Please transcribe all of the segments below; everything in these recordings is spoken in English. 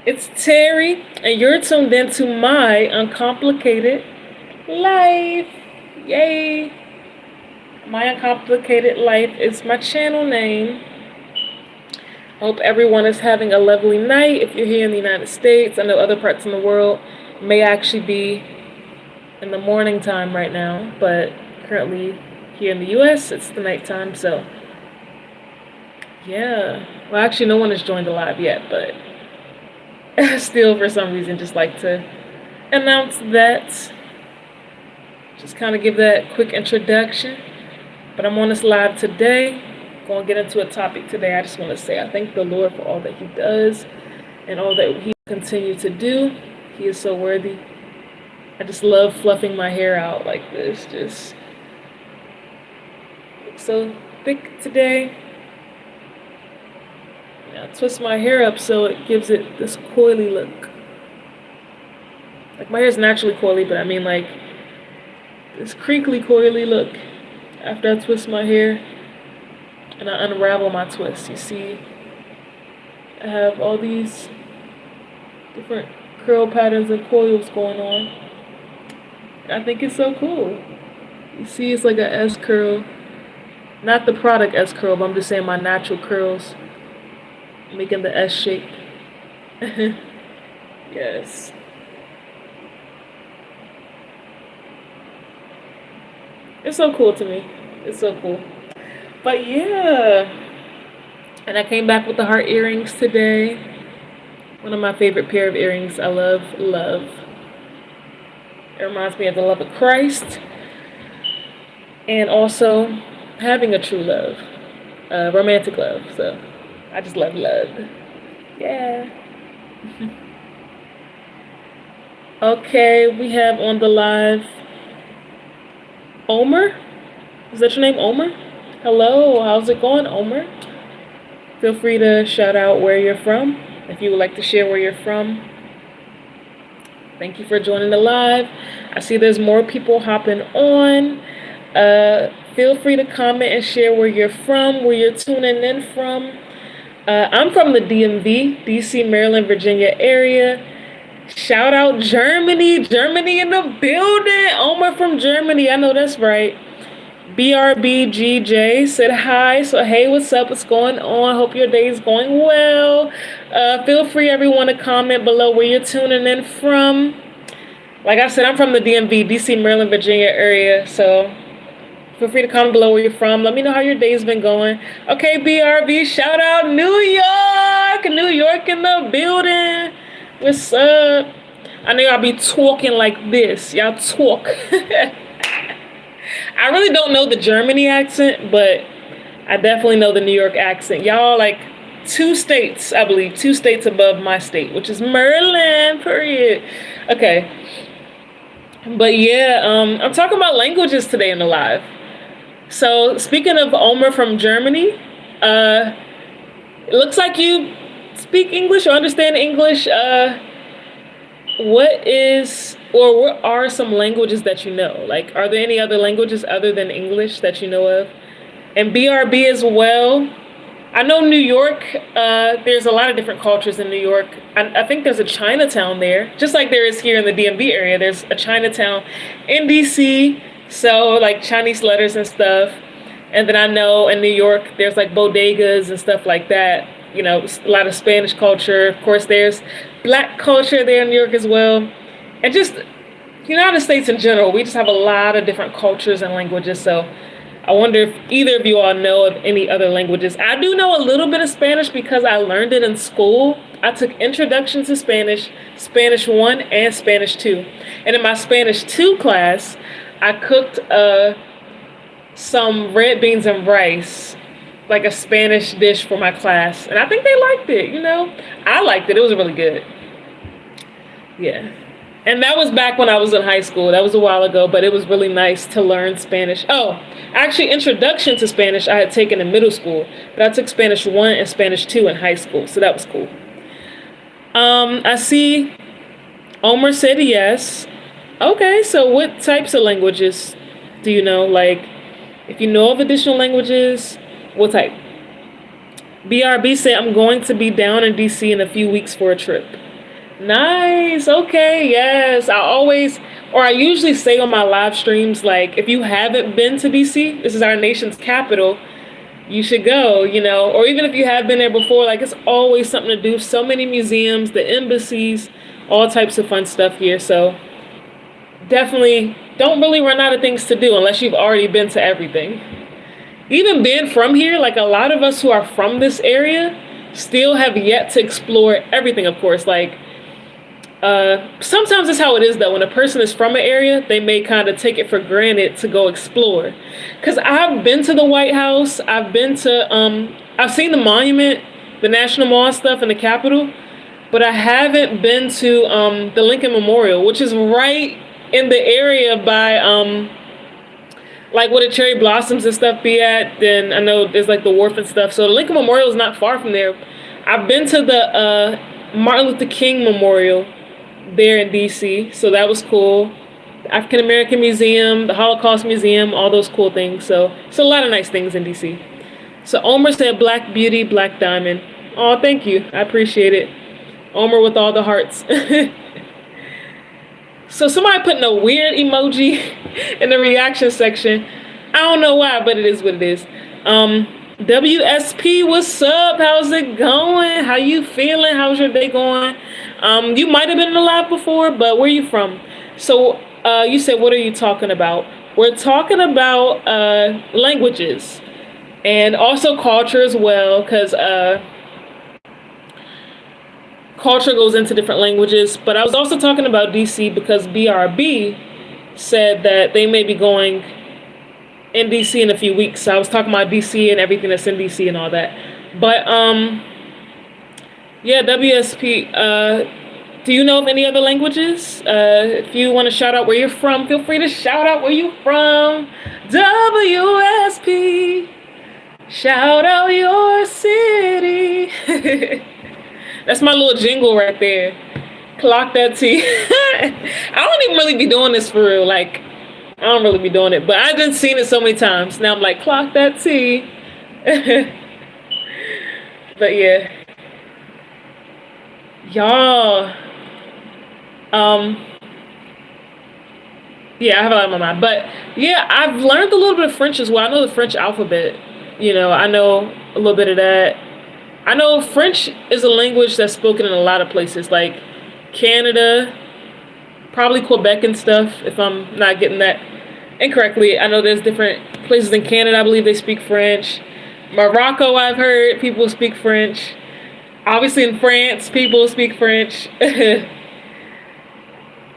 It's Terry, and you're tuned into my uncomplicated life. Yay! My uncomplicated life is my channel name. Hope everyone is having a lovely night. If you're here in the United States, I know other parts in the world may actually be in the morning time right now, but currently here in the US, it's the nighttime, so yeah. Well, actually, no one has joined the live yet, but still, for some reason, just like to announce that. Just kind of give that quick introduction. But I'm on this live today. Going to get into a topic today. I just want to say I thank the Lord for all that He does and all that He will continue to do. He is so worthy. I just love fluffing my hair out like this. Just looks so thick today. I twist my hair up so it gives it this coily look. Like my hair is naturally coily, but I mean like this crinkly coily look after I twist my hair and I unravel my twist. You see, I have all these different curl patterns and coils going on. I think it's so cool. You see, it's like a S curl. Not the product S curl, but I'm just saying my natural curls. Making the S shape. Yes. It's so cool to me. It's so cool. But yeah. And I came back with the heart earrings today. One of my favorite pair of earrings. I love. It reminds me of the love of Christ. And also having a true love. Romantic love. So I just love love. Yeah. Okay, we have on the live Omer. Is that your name, Omer? Hello, how's it going, Omer? Feel free to shout out where you're from if you would like to share where you're from. Thank you for joining the live. I see there's more people hopping on. Feel free to comment and share where you're from, where you're tuning in from. I'm from the DMV, DC, Maryland, Virginia area. Shout out Germany. Germany in the building. Omar from Germany. I know that's right. BRBGJ said hi. So, hey, what's up? What's going on? Hope your day is going well. Feel free, everyone, to comment below where you're tuning in from. Like I said, I'm from the DMV, DC, Maryland, Virginia area. So feel free to comment below where you're from. Let me know how your day's been going. Okay, BRB, shout out New York. New York in the building. What's up? I know y'all be talking like this. Y'all talk. I really don't know the Germany accent, but I definitely know the New York accent. Y'all like 2 states, I believe, 2 states above my state, which is Maryland, period. Okay. But yeah, I'm talking about languages today in the live. So speaking of Omer from Germany, it looks like you speak English or understand English. What are some languages that you know? Like, are there any other languages other than English that you know of? And BRB as well. I know New York, there's a lot of different cultures in New York. I think there's a Chinatown there, just like there is here in the DMV area. There's a Chinatown in DC. So like Chinese letters and stuff. And then I know in New York, there's like bodegas and stuff like that. You know, a lot of Spanish culture. Of course, there's Black culture there in New York as well. And just United States in general, we just have a lot of different cultures and languages. So I wonder if either of you all know of any other languages. I do know a little bit of Spanish because I learned it in school. I took Introduction to Spanish, Spanish 1 and Spanish 2. And in my Spanish 2 class, I cooked some red beans and rice, like a Spanish dish for my class. And I think they liked it, I liked it. It was really good. Yeah. And that was back when I was in high school. That was a while ago, but it was really nice to learn Spanish. Oh, actually, Introduction to Spanish I had taken in middle school, but I took Spanish 1 and Spanish 2 in high school, so that was cool. I see Omer said yes. Okay, so what types of languages do you know? Like, if you know of additional languages, what type? BRB said, I'm going to be down in DC in a few weeks for a trip. Nice. Okay. Yes. I usually say on my live streams, like, if you haven't been to DC, this is our nation's capital, you should go, or even if you have been there before, like, it's always something to do. So many museums, the embassies, all types of fun stuff here. So definitely don't really run out of things to do unless you've already been to everything. Even being from here, like, a lot of us who are from this area still have yet to explore everything, of course. Like, sometimes that's how it is, though. When a person is from an area, they may kind of take it for granted to go explore. Because I've been to the White House, I've seen the monument, the National Mall and stuff in the Capitol, but I haven't been to the Lincoln Memorial, which is right in the area by like where the cherry blossoms and stuff be at. Then I know there's like the wharf and stuff. So the Lincoln Memorial is not far from there. I've been to the Martin Luther King Memorial there in DC, so that was cool. The African American Museum, the Holocaust Museum, all those cool things. So it's a lot of nice things in DC. So Omer said, Black Beauty, Black Diamond. Oh, thank you. I appreciate it. Omer with all the hearts. So somebody putting a weird emoji in the reaction section. I don't know why, but it is what it is. WSP, what's up? How's it going? How you feeling? How's your day going? You might have been in the live before, but where are you from? So you said, what are you talking about? We're talking about languages and also culture as well, because culture goes into different languages. But I was also talking about DC because BRB said that they may be going in DC in a few weeks. So I was talking about DC and everything that's in DC and all that. But yeah, WSP, do you know of any other languages? If you want to shout out where you're from, feel free to shout out where you're from. WSP, shout out your city. That's my little jingle right there. Clock that T. I don't even really be doing this for real. Like, I don't really be doing it, but I've just seen it so many times. Now I'm like, clock that T. But yeah. Y'all. Yeah, I have a lot on my mind. But yeah, I've learned a little bit of French as well. I know the French alphabet. I know a little bit of that. I know French is a language that's spoken in a lot of places, like Canada, probably Quebec and stuff, if I'm not getting that incorrectly. I know there's different places in Canada, I believe they speak French. Morocco, I've heard people speak French. Obviously in France, people speak French.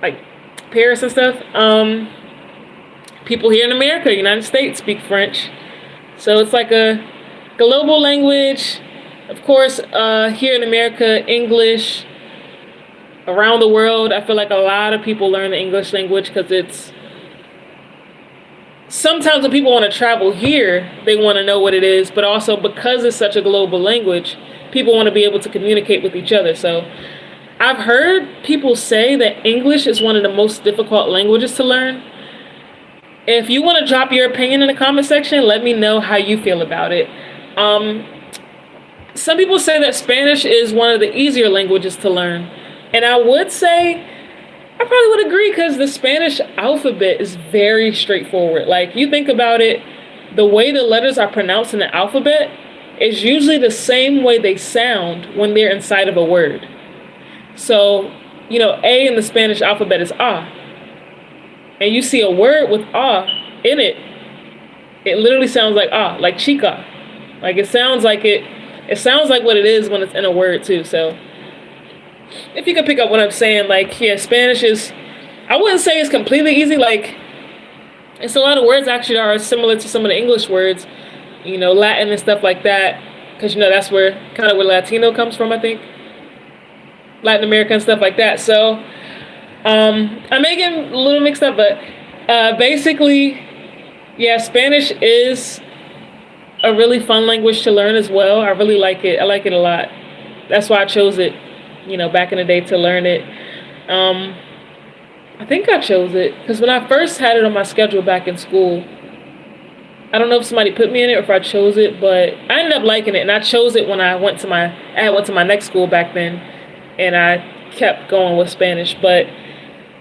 Like Paris and stuff. People here in America, United States, speak French. So it's like a global language. Of course, here in America, English. Around the world, I feel like a lot of people learn the English language because it's... Sometimes when people want to travel here, they want to know what it is, but also because it's such a global language, people want to be able to communicate with each other. So I've heard people say that English is one of the most difficult languages to learn. If you want to drop your opinion in the comment section, let me know how you feel about it. Some people say that Spanish is one of the easier languages to learn. And I would say, I probably would agree because the Spanish alphabet is very straightforward. Like, you think about it, the way the letters are pronounced in the alphabet is usually the same way they sound when they're inside of a word. So, A in the Spanish alphabet is ah. And you see a word with ah in it, it literally sounds like ah, like chica. Like, it sounds like what it is when it's in a word too. So if you can pick up what I'm saying, like, yeah, Spanish is, I wouldn't say it's completely easy. Like, it's a lot of words actually are similar to some of the English words, Latin and stuff like that. Because, that's where Latino comes from, I think. Latin America and stuff like that. So I may get a little mixed up, but basically, yeah, Spanish is a really fun language to learn as well. I really like it. I like it a lot. That's why I chose it, back in the day to learn it. I think I chose it because when I first had it on my schedule back in school, I don't know if somebody put me in it or if I chose it, but I ended up liking it, and I chose it when I went to my next school back then, and I kept going with Spanish. But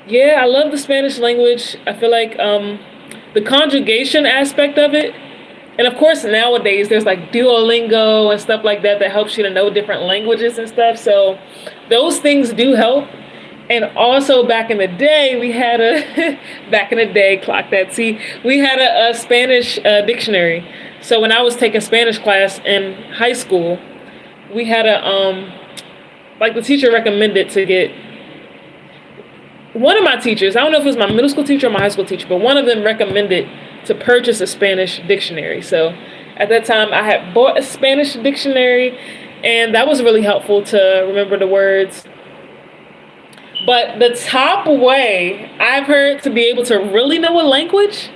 yeah, I love the Spanish language. I feel like the conjugation aspect of it, and of course nowadays there's like Duolingo and stuff like that that helps you to know different languages and stuff. So those things do help. And also back in the day, we had a back in the day, clock that T. We had a Spanish dictionary. So when I was taking Spanish class in high school, we had a like the teacher recommended to get one of my teachers. I don't know if it was my middle school teacher or my high school teacher, but one of them recommended to purchase a Spanish dictionary. So at that time, I had bought a Spanish dictionary, and that was really helpful to remember the words. But the top way I've heard to be able to really know a language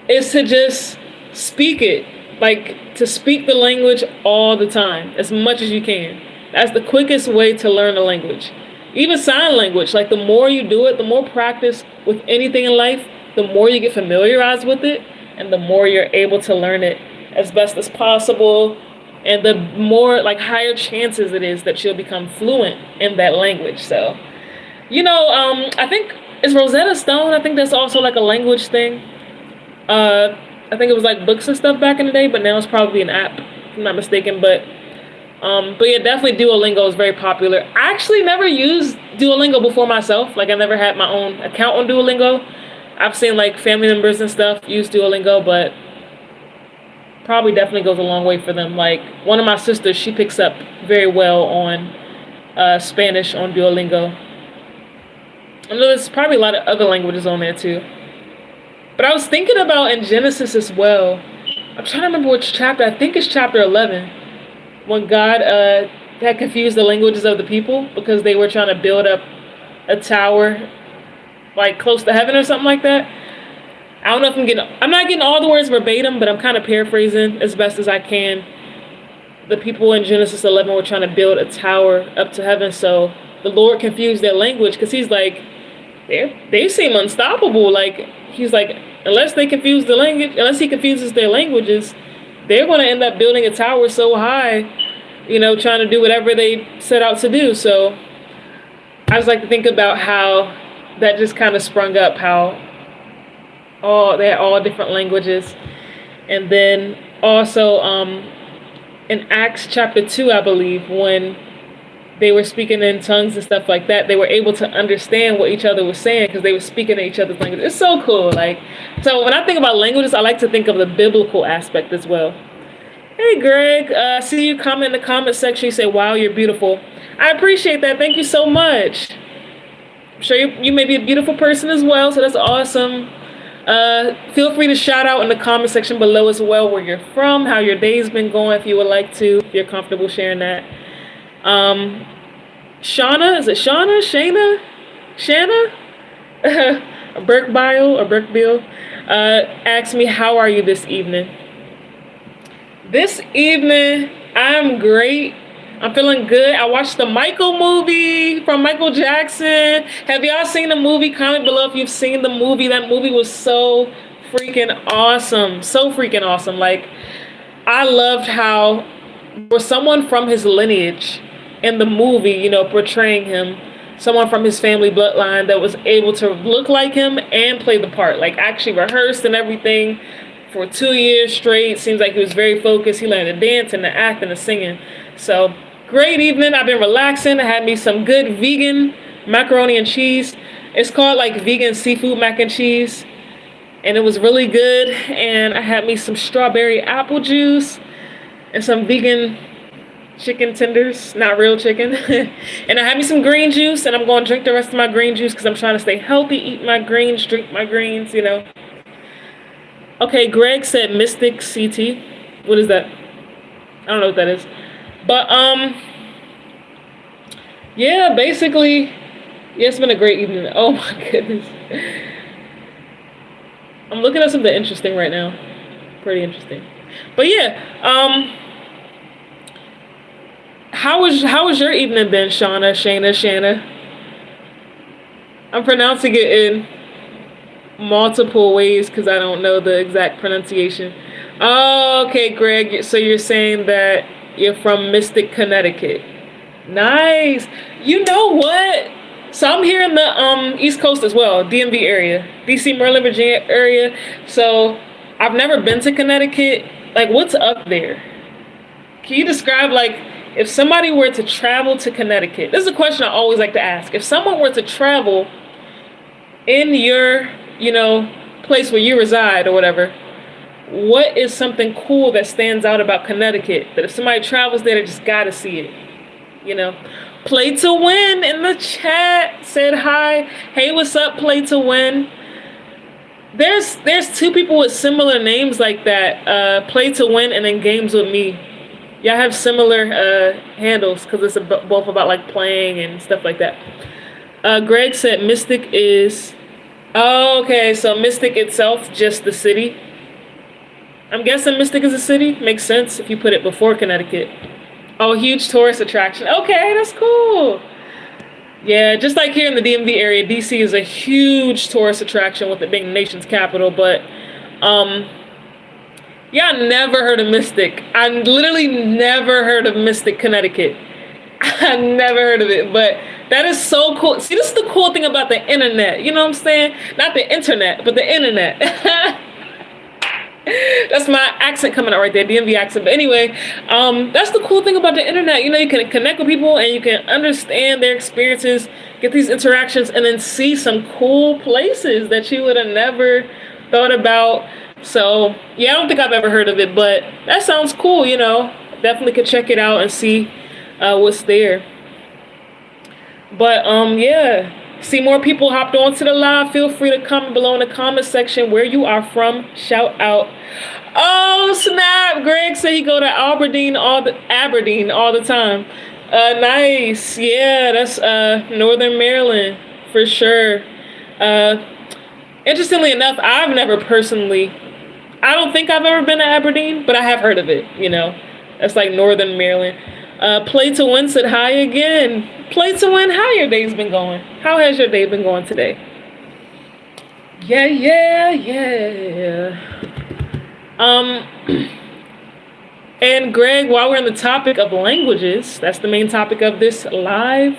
is to just speak it. Like to speak the language all the time, as much as you can. That's the quickest way to learn a language. Even sign language, like the more you do it, the more practice with anything in life, the more you get familiarized with it, and the more you're able to learn it as best as possible, and the more like higher chances it is that you'll become fluent in that language. So, I think it's Rosetta Stone. I think that's also like a language thing. I think it was like books and stuff back in the day, but now it's probably an app, if I'm not mistaken. But yeah, definitely Duolingo is very popular. I actually never used Duolingo before myself. Like I never had my own account on Duolingo. I've seen like family members and stuff use Duolingo, but probably definitely goes a long way for them. Like one of my sisters, she picks up very well on Spanish on Duolingo. I know there's probably a lot of other languages on there too. But I was thinking about in Genesis as well. I'm trying to remember which chapter. I think it's chapter 11. When God had confused the languages of the people because they were trying to build up a tower like close to heaven or something like that. I don't know if I'm not getting all the words verbatim, but I'm kind of paraphrasing as best as I can. The people in Genesis 11 were trying to build a tower up to heaven, so the Lord confused their language because he's like, they seem unstoppable. Like, he's like, unless he confuses their languages, they're going to end up building a tower so high, trying to do whatever they set out to do. So I just like to think about how that just kind of sprung up, how they had all different languages. And then also in Acts chapter 2, I believe, when they were speaking in tongues and stuff like that, they were able to understand what each other was saying because they were speaking in each other's language. It's so cool. So when I think about languages, I like to think of the biblical aspect as well. Hey, Greg, see you comment in the comment section. You say, wow, you're beautiful. I appreciate that. Thank you so much. I'm sure you may be a beautiful person as well, so that's awesome. Feel free to shout out in the comment section below as well where you're from, how your day's been going if you would like to, if you're comfortable sharing that. Shauna, is it Shauna? Shana? Shanna? Burkbill asked me, how are you this evening? This evening, I'm great. I'm feeling good. I watched the Michael movie from Michael Jackson. Have y'all seen the movie? Comment below if you've seen the movie. That movie was so freaking awesome. So freaking awesome. Like, I loved how there was someone from his lineage in the movie, portraying him, someone from his family bloodline that was able to look like him and play the part, like actually rehearsed and everything for 2 years straight. Seems like he was very focused. He learned to dance and to act and to singing. So great evening. I've been relaxing. I had me some good vegan macaroni and cheese. It's called like vegan seafood mac and cheese, and it was really good. And I had me some strawberry apple juice and some vegan chicken tenders, not real chicken. And I had me some green juice, and I'm going to drink the rest of my green juice because I'm trying to stay healthy, eat my greens, drink my greens, Okay, Greg said Mystic CT. What is that? I don't know what that is. But, yeah, basically, yeah, it's been a great evening. Oh my goodness. I'm looking at something interesting right now. Pretty interesting. But yeah, How was your evening been, Shana? I'm pronouncing it in multiple ways because I don't know the exact pronunciation. Oh, okay, Greg. So you're saying that you're from Mystic, Connecticut. Nice. You know what? So I'm here in the East Coast as well, DMV area, DC, Maryland, Virginia area. So I've never been to Connecticut. Like, what's up there? Can you describe, like, if somebody were to travel to Connecticut? This is a question I always like to ask. If someone were to travel in your, place where you reside or whatever, what is something cool that stands out about Connecticut that if somebody travels there, they just gotta see it? You know, Play to Win in the chat said hi. Hey, what's up, Play to Win? There's two people with similar names like that. Play to Win and then Games with Me. Y'all have similar handles because it's both about like playing and stuff like that. Greg said Mystic is. Oh, okay, so Mystic itself, just the city. I'm guessing Mystic is a city. Makes sense if you put it before Connecticut. Oh, huge tourist attraction. Okay, that's cool. Yeah, just like here in the DMV area, DC is a huge tourist attraction with it being the nation's capital. But, yeah, I never heard of Mystic. I literally never heard of Mystic, Connecticut. I never heard of it, but that is so cool. See, this is the cool thing about the internet. You know what I'm saying? Not the internet, but the internet. That's my accent coming out right there, DMV accent. But anyway, that's the cool thing about the internet. You can connect with people and you can understand their experiences, get these interactions, and then see some cool places that you would have never thought about. So, yeah, I don't think I've ever heard of it, but that sounds cool, Definitely could check it out and see what's there. But, yeah. See more people hopped onto the live. Feel free to comment below in the comment section where you are from. Shout out. Oh, snap. Greg said he go to Aberdeen all the time. Nice. Yeah, that's Northern Maryland for sure. Interestingly enough, I don't think I've ever been to Aberdeen, but I have heard of it, That's like Northern Maryland. Play to Win said hi again. Play to Win, how your day's been going? How has your day been going today? Yeah. And Greg, while we're on the topic of languages, that's the main topic of this live.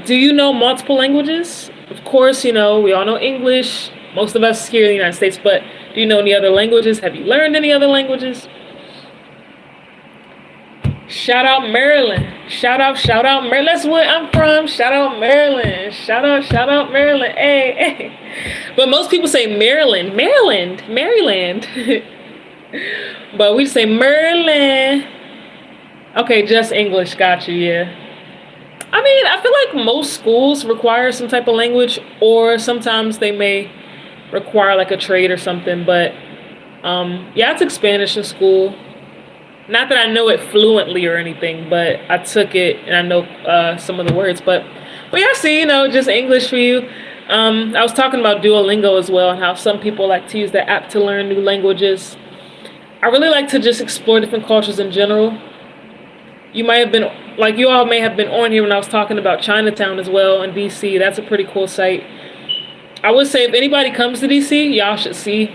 Do you know multiple languages? Of course, we all know English. Most of us here in the United States, but do you know any other languages? Have you learned any other languages? Shout out Maryland. Shout out Maryland. That's where I'm from. Shout out Maryland. Shout out Maryland. Hey. But most people say Maryland. But we say Maryland. Okay, just English. Got you, yeah. I mean, I feel like most schools require some type of language, or sometimes they may require like a trade or something. But yeah, I took Spanish in school. Not that I know it fluently or anything, but I took it and I know some of the words. But yeah, see, just English for you. I was talking about Duolingo as well and how some people like to use that app to learn new languages. I really like to just explore different cultures in general. You all may have been on here when I was talking about Chinatown as well in DC. That's a pretty cool site. I would say if anybody comes to DC, y'all should see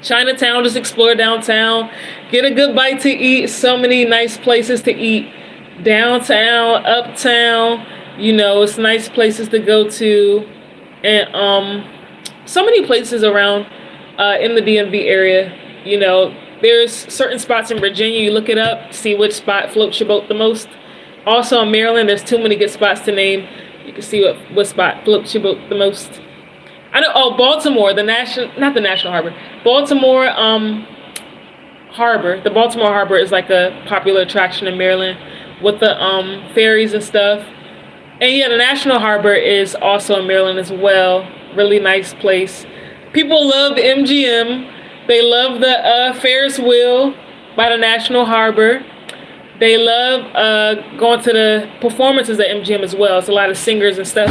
Chinatown. Just explore downtown, get a good bite to eat. So many nice places to eat downtown, uptown. It's nice places to go to, and so many places around in the DMV area. There's certain spots in Virginia. You look it up, see which spot floats your boat the most. Also in Maryland, there's too many good spots to name. You can see what spot floats your boat the most. I know. Oh, Baltimore, not the National Harbor. Baltimore Harbor. The Baltimore Harbor is like a popular attraction in Maryland with the ferries and stuff. And yeah, the National Harbor is also in Maryland as well. Really nice place. People love MGM. They love the Ferris wheel by the National Harbor. They love going to the performances at MGM as well. It's a lot of singers and stuff.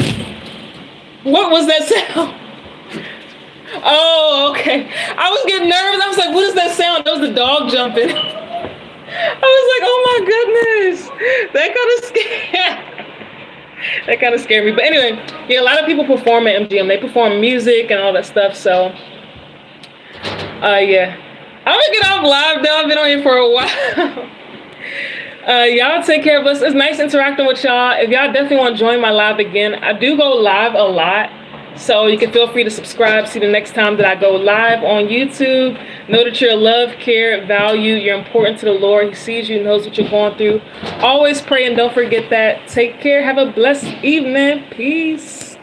What was that sound? Oh, okay. I was getting nervous. I was like, what is that sound? That was the dog jumping. I was like, oh my goodness. That kind of scared me. But anyway, yeah, a lot of people perform at MGM. They perform music and all that stuff. So Yeah. I'm gonna get off live though. I've been on here for a while. Y'all take care of us. It's nice interacting with y'all. If y'all definitely want to join my live again, I do go live a lot. So you can feel free to subscribe. See the next time that I go live on YouTube. Know that you're loved, cared, valued. You're important to the Lord. He sees you, knows what you're going through. Always pray and don't forget that. Take care. Have a blessed evening. Peace.